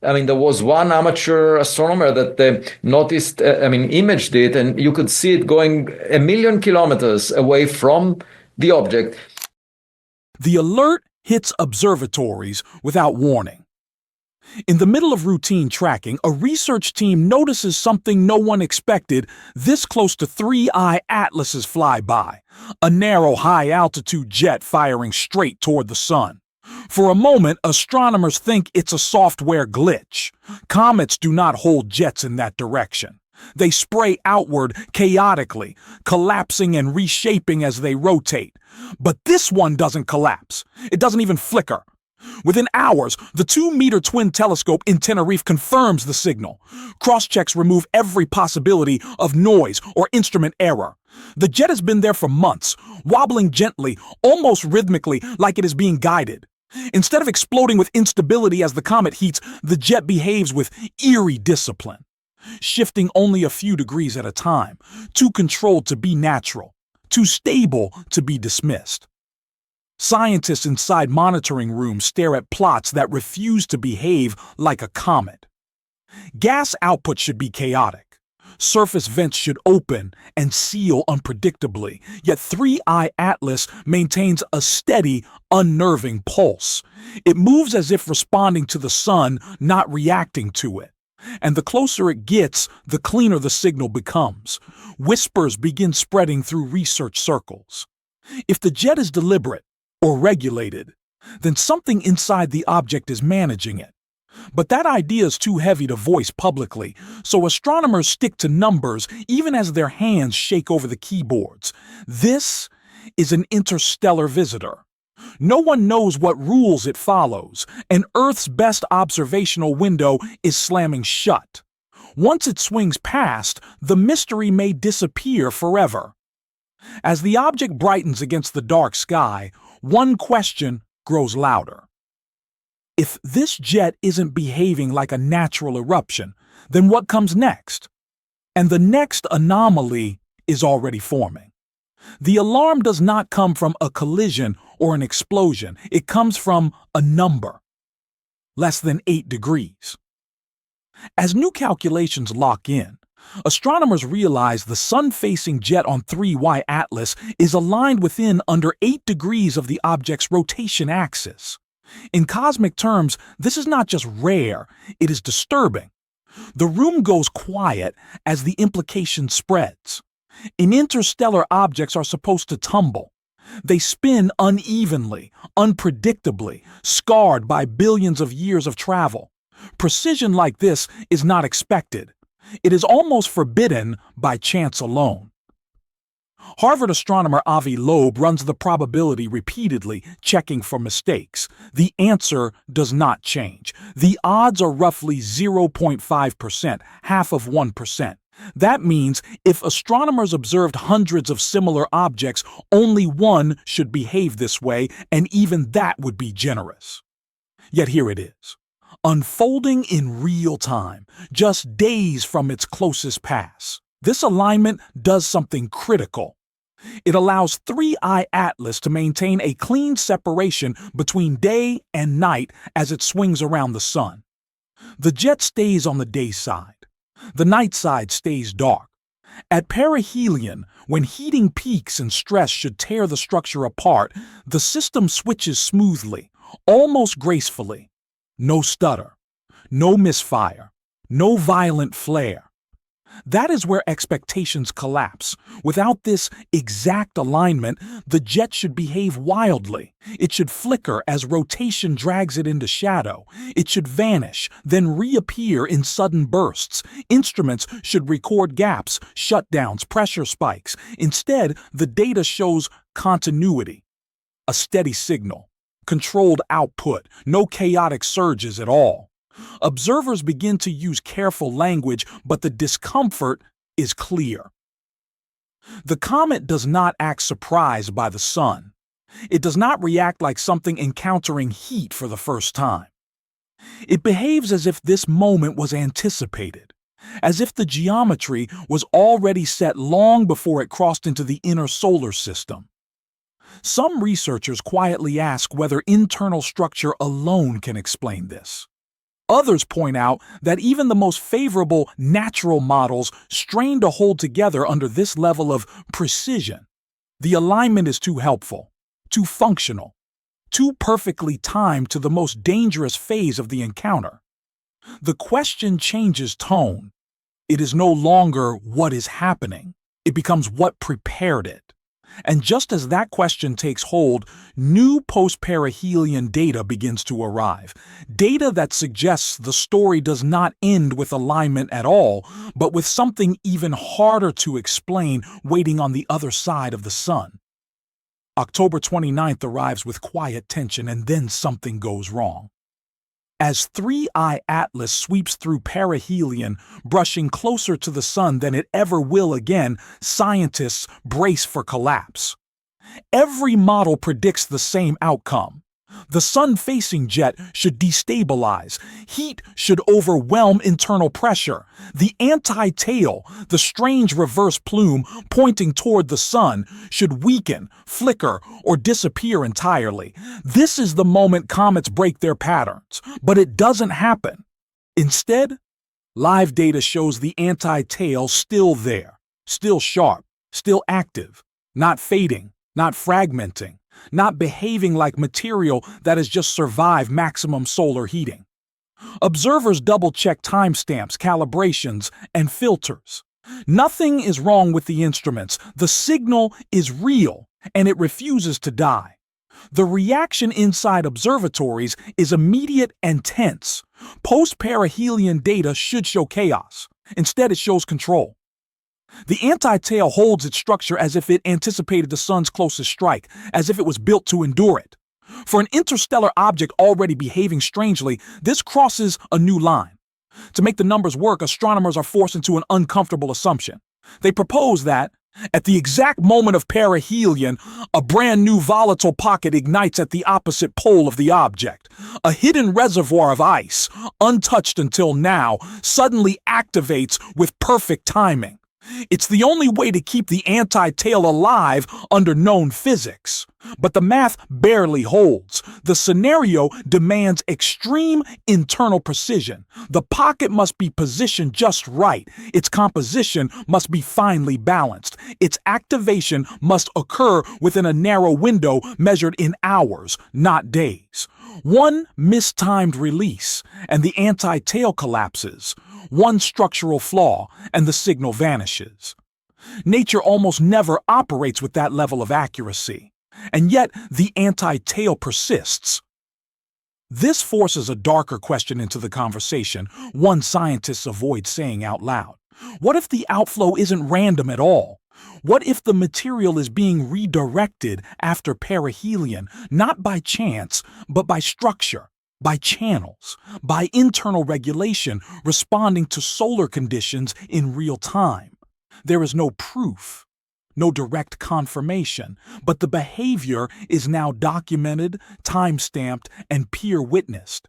I mean, there was one amateur astronomer that noticed, imaged it, and you could see it going 1 million kilometers away from the object. The alert hits observatories without warning. In the middle of routine tracking, a research team notices something no one expected this close to 3I Atlases fly by, a narrow, high-altitude jet firing straight toward the sun. For a moment, astronomers think it's a software glitch. Comets do not hold jets in that direction. They spray outward chaotically, collapsing and reshaping as they rotate. But this one doesn't collapse. It doesn't even flicker. Within hours, the 2-meter twin telescope in Tenerife confirms the signal. Cross-checks remove every possibility of noise or instrument error. The jet has been there for months, wobbling gently, almost rhythmically, like it is being guided. Instead of exploding with instability as the comet heats, the jet behaves with eerie discipline, shifting only a few degrees at a time, too controlled to be natural, too stable to be dismissed. Scientists inside monitoring rooms stare at plots that refuse to behave like a comet. Gas output should be chaotic. Surface vents should open and seal unpredictably, yet 3I Atlas maintains a steady, unnerving pulse. It moves as if responding to the sun, not reacting to it. And the closer it gets, the cleaner the signal becomes. Whispers begin spreading through research circles. If the jet is deliberate or regulated, then something inside the object is managing it. But that idea is too heavy to voice publicly, so astronomers stick to numbers even as their hands shake over the keyboards. This is an interstellar visitor. No one knows what rules it follows, and Earth's best observational window is slamming shut. Once it swings past, the mystery may disappear forever. As the object brightens against the dark sky, one question grows louder. If this jet isn't behaving like a natural eruption, then what comes next? And the next anomaly is already forming. The alarm does not come from a collision or an explosion. It comes from a number. Less than 8 degrees. As new calculations lock in, astronomers realize the sun-facing jet on 3Y Atlas is aligned within under 8 degrees of the object's rotation axis. In cosmic terms, this is not just rare, it is disturbing. The room goes quiet as the implication spreads. Interstellar objects are supposed to tumble. They spin unevenly, unpredictably, scarred by billions of years of travel. Precision like this is not expected. It is almost forbidden by chance alone. Harvard astronomer Avi Loeb runs the probability repeatedly, checking for mistakes. The answer does not change. The odds are roughly 0.5%, half of 1%. That means if astronomers observed hundreds of similar objects, only one should behave this way, and even that would be generous. Yet here it is, unfolding in real time, just days from its closest pass. This alignment does something critical. It allows 3I Atlas to maintain a clean separation between day and night as it swings around the sun. The jet stays on the day side. The night side stays dark. At perihelion, when heating peaks and stress should tear the structure apart, the system switches smoothly, almost gracefully. No stutter, no misfire, no violent flare. That is where expectations collapse. Without this exact alignment, the jet should behave wildly. It should flicker as rotation drags it into shadow. It should vanish, then reappear in sudden bursts. Instruments should record gaps, shutdowns, pressure spikes. Instead, the data shows continuity, a steady signal, controlled output, no chaotic surges at all. Observers begin to use careful language, but the discomfort is clear. The comet does not act surprised by the sun. It does not react like something encountering heat for the first time. It behaves as if this moment was anticipated, as if the geometry was already set long before it crossed into the inner solar system. Some researchers quietly ask whether internal structure alone can explain this. Others point out that even the most favorable natural models strain to hold together under this level of precision. The alignment is too helpful, too functional, too perfectly timed to the most dangerous phase of the encounter. The question changes tone. It is no longer what is happening. It becomes what prepared it. And just as that question takes hold, new post-perihelion data begins to arrive. Data that suggests the story does not end with alignment at all, but with something even harder to explain waiting on the other side of the sun. October 29th arrives with quiet tension, and then something goes wrong. As 3I Atlas sweeps through perihelion, brushing closer to the sun than it ever will again, scientists brace for collapse. Every model predicts the same outcome. The sun-facing jet should destabilize. Heat should overwhelm internal pressure. The anti-tail, the strange reverse plume pointing toward the sun, should weaken, flicker, or disappear entirely. This is the moment comets break their patterns, but it doesn't happen. Instead, live data shows the anti-tail still there, still sharp, still active, not fading, not fragmenting, not behaving like material that has just survived maximum solar heating. Observers double-check timestamps, calibrations, and filters. Nothing is wrong with the instruments. The signal is real, and it refuses to die. The reaction inside observatories is immediate and tense. Post-perihelion data should show chaos. Instead, it shows control. The anti-tail holds its structure as if it anticipated the sun's closest strike, as if it was built to endure it. For an interstellar object already behaving strangely, this crosses a new line. To make the numbers work, astronomers are forced into an uncomfortable assumption. They propose that, at the exact moment of perihelion, a brand new volatile pocket ignites at the opposite pole of the object. A hidden reservoir of ice, untouched until now, suddenly activates with perfect timing. It's the only way to keep the anti-tail alive under known physics. But the math barely holds. The scenario demands extreme internal precision. The pocket must be positioned just right. Its composition must be finely balanced. Its activation must occur within a narrow window measured in hours, not days. One mistimed release, and the anti-tail collapses. One structural flaw, and the signal vanishes. Nature almost never operates with that level of accuracy, and yet the anti-tail persists. This forces a darker question into the conversation, one scientists avoid saying out loud. What if the outflow isn't random at all? What if the material is being redirected after perihelion, not by chance, but by structure? By channels, by internal regulation responding to solar conditions in real time. There is no proof, no direct confirmation, but the behavior is now documented, time-stamped, and peer-witnessed.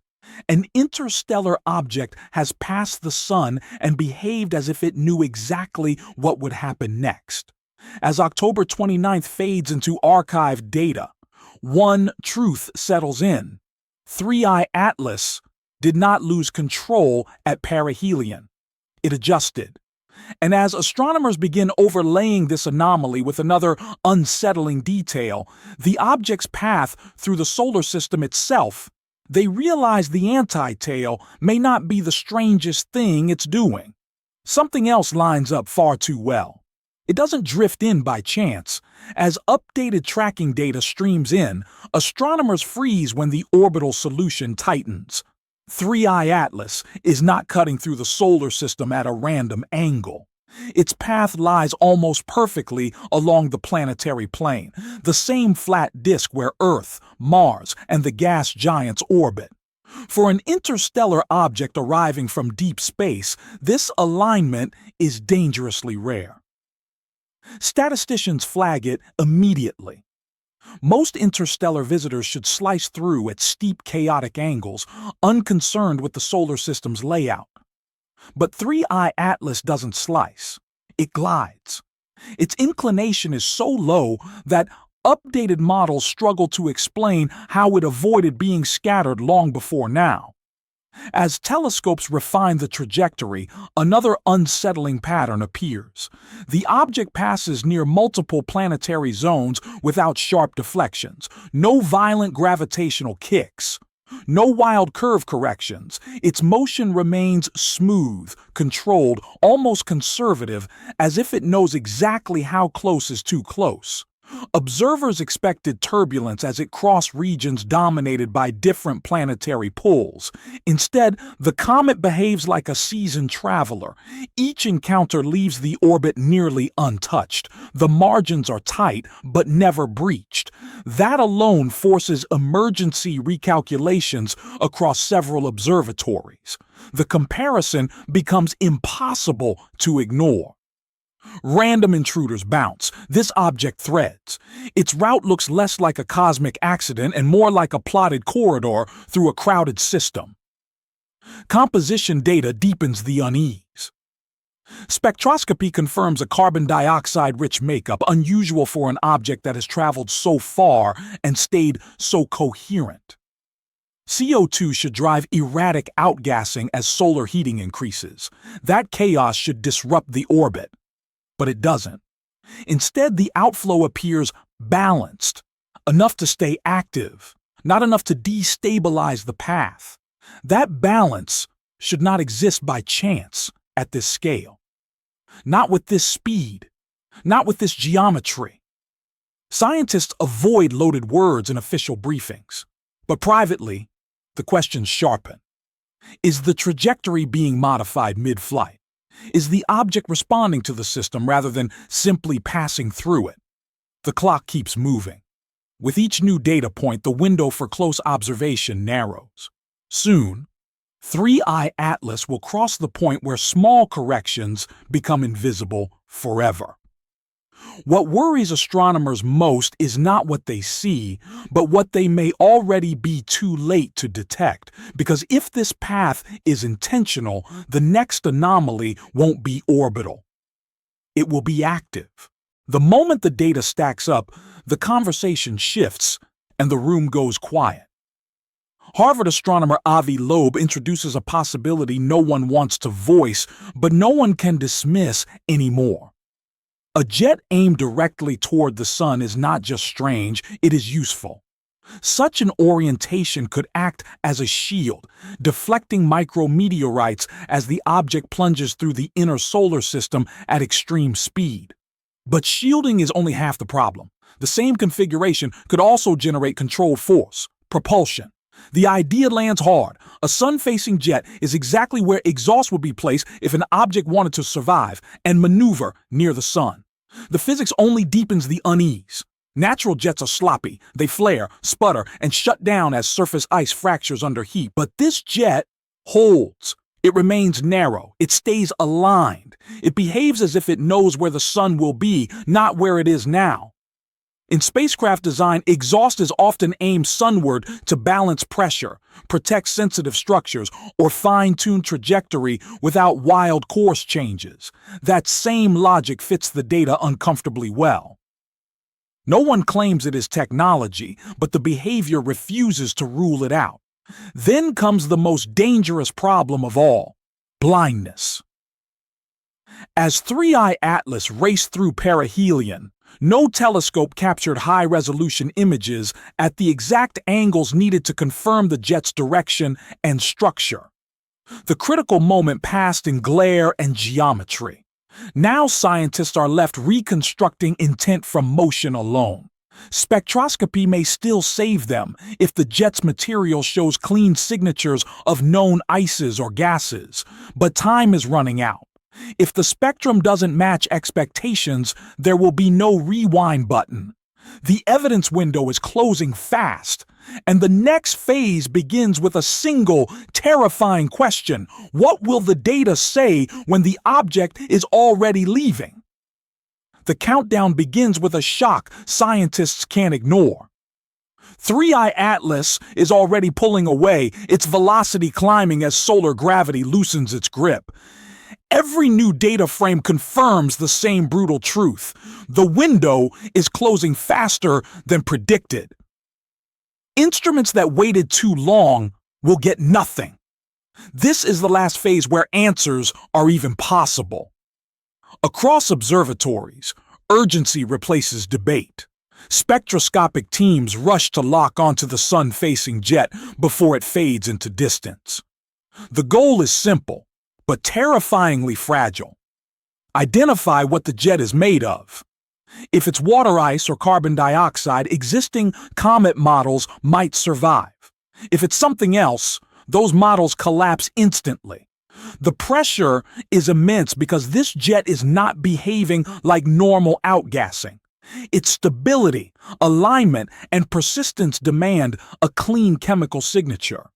An interstellar object has passed the sun and behaved as if it knew exactly what would happen next. As October 29th fades into archived data, one truth settles in. 3I Atlas did not lose control at perihelion. It adjusted. And as astronomers begin overlaying this anomaly with another unsettling detail, the object's path through the solar system itself, they realize the anti-tail may not be the strangest thing it's doing. Something else lines up far too well. It doesn't drift in by chance. As updated tracking data streams in, astronomers freeze when the orbital solution tightens. 3I Atlas is not cutting through the solar system at a random angle. Its path lies almost perfectly along the planetary plane, the same flat disk where Earth, Mars, and the gas giants orbit. For an interstellar object arriving from deep space, this alignment is dangerously rare. Statisticians flag it immediately. Most interstellar visitors should slice through at steep, chaotic angles, unconcerned with the solar system's layout. But 3I Atlas doesn't slice. It glides. Its inclination is so low that updated models struggle to explain how it avoided being scattered long before now. As telescopes refine the trajectory, another unsettling pattern appears. The object passes near multiple planetary zones without sharp deflections, no violent gravitational kicks, no wild curve corrections. Its motion remains smooth, controlled, almost conservative, as if it knows exactly how close is too close. Observers expected turbulence as it crossed regions dominated by different planetary pulls. Instead, the comet behaves like a seasoned traveler. Each encounter leaves the orbit nearly untouched. The margins are tight, but never breached. That alone forces emergency recalculations across several observatories. The comparison becomes impossible to ignore. Random intruders bounce. This object threads. Its route looks less like a cosmic accident and more like a plotted corridor through a crowded system. Composition data deepens the unease. Spectroscopy confirms a carbon dioxide-rich makeup, unusual for an object that has traveled so far and stayed so coherent. CO2 should drive erratic outgassing as solar heating increases. That chaos should disrupt the orbit. But it doesn't. Instead, the outflow appears balanced, enough to stay active, not enough to destabilize the path. That balance should not exist by chance at this scale. Not with this speed, not with this geometry. Scientists avoid loaded words in official briefings, but privately, the questions sharpen. Is the trajectory being modified mid-flight? Is the object responding to the system rather than simply passing through it? The clock keeps moving. With each new data point, the window for close observation narrows. Soon, 3i Atlas will cross the point where small corrections become invisible forever. What worries astronomers most is not what they see, but what they may already be too late to detect. Because if this path is intentional, the next anomaly won't be orbital. It will be active. The moment the data stacks up, the conversation shifts and the room goes quiet. Harvard astronomer Avi Loeb introduces a possibility no one wants to voice, but no one can dismiss anymore. A jet aimed directly toward the sun is not just strange, it is useful. Such an orientation could act as a shield, deflecting micrometeorites as the object plunges through the inner solar system at extreme speed. But shielding is only half the problem. The same configuration could also generate controlled force, propulsion. The idea lands hard. A sun-facing jet is exactly where exhaust would be placed if an object wanted to survive and maneuver near the sun. The physics only deepens the unease. Natural jets are sloppy. They flare, sputter, and shut down as surface ice fractures under heat. But this jet holds. It remains narrow. It stays aligned. It behaves as if it knows where the sun will be, not where it is now. In spacecraft design, exhaust is often aimed sunward to balance pressure, protect sensitive structures, or fine-tune trajectory without wild course changes. That same logic fits the data uncomfortably well. No one claims it is technology, but the behavior refuses to rule it out. Then comes the most dangerous problem of all: blindness. As 3i Atlas raced through perihelion, no telescope captured high-resolution images at the exact angles needed to confirm the jet's direction and structure. The critical moment passed in glare and geometry. Now scientists are left reconstructing intent from motion alone. Spectroscopy may still save them if the jet's material shows clean signatures of known ices or gases, but time is running out. If the spectrum doesn't match expectations, there will be no rewind button. The evidence window is closing fast, and the next phase begins with a single, terrifying question: what will the data say when the object is already leaving? The countdown begins with a shock scientists can't ignore. 3i Atlas is already pulling away, its velocity climbing as solar gravity loosens its grip. Every new data frame confirms the same brutal truth. The window is closing faster than predicted. Instruments that waited too long will get nothing. This is the last phase where answers are even possible. Across observatories, urgency replaces debate. Spectroscopic teams rush to lock onto the sun-facing jet before it fades into distance. The goal is simple, but terrifyingly fragile. Identify what the jet is made of. If it's water ice or carbon dioxide, existing comet models might survive. If it's something else, those models collapse instantly. The pressure is immense because this jet is not behaving like normal outgassing. Its stability, alignment, and persistence demand a clean chemical signature.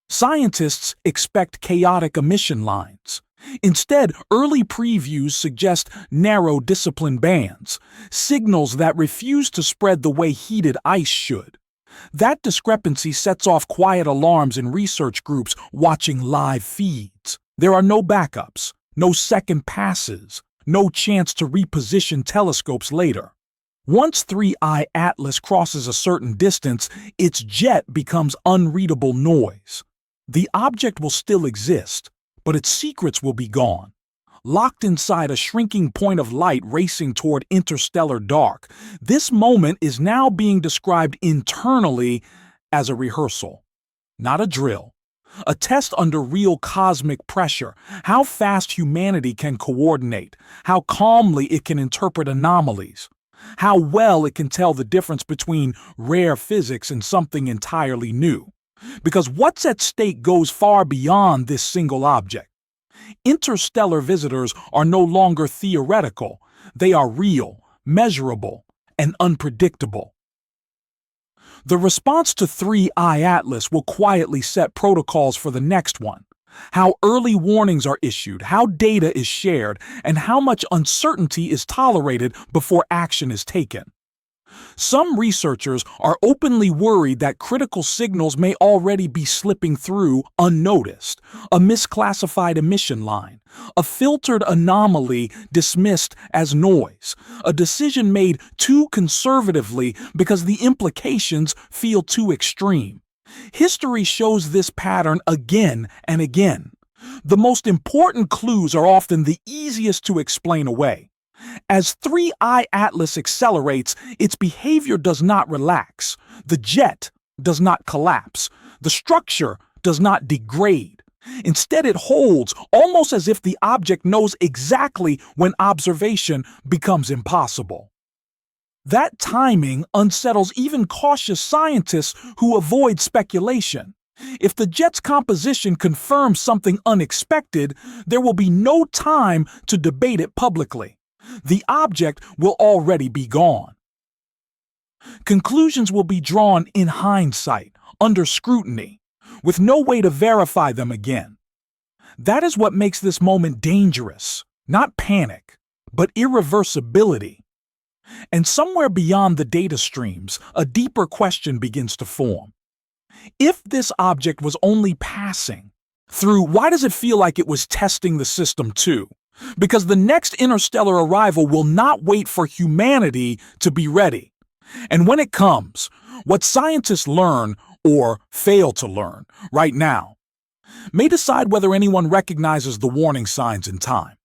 Scientists expect chaotic emission lines. Instead, early previews suggest narrow discipline bands, signals that refuse to spread the way heated ice should. That discrepancy sets off quiet alarms in research groups watching live feeds. There are no backups, no second passes, no chance to reposition telescopes later. Once 3I Atlas crosses a certain distance, its jet becomes unreadable noise. The object will still exist, but its secrets will be gone. Locked inside a shrinking point of light racing toward interstellar dark, this moment is now being described internally as a rehearsal, not a drill. A test under real cosmic pressure, how fast humanity can coordinate, how calmly it can interpret anomalies, how well it can tell the difference between rare physics and something entirely new. Because what's at stake goes far beyond this single object. Interstellar visitors are no longer theoretical. They are real, measurable, and unpredictable. The response to 3I Atlas will quietly set protocols for the next one. How early warnings are issued, how data is shared, and how much uncertainty is tolerated before action is taken. Some researchers are openly worried that critical signals may already be slipping through unnoticed, a misclassified emission line, a filtered anomaly dismissed as noise, a decision made too conservatively because the implications feel too extreme. History shows this pattern again and again. The most important clues are often the easiest to explain away. As 3I Atlas accelerates, its behavior does not relax. The jet does not collapse. The structure does not degrade. Instead, it holds, almost as if the object knows exactly when observation becomes impossible. That timing unsettles even cautious scientists who avoid speculation. If the jet's composition confirms something unexpected, there will be no time to debate it publicly. The object will already be gone. Conclusions will be drawn in hindsight, under scrutiny, with no way to verify them again. That is what makes this moment dangerous, not panic, but irreversibility. And somewhere beyond the data streams, a deeper question begins to form. If this object was only passing through, why does it feel like it was testing the system too? Because the next interstellar arrival will not wait for humanity to be ready. And when it comes, what scientists learn or fail to learn right now may decide whether anyone recognizes the warning signs in time.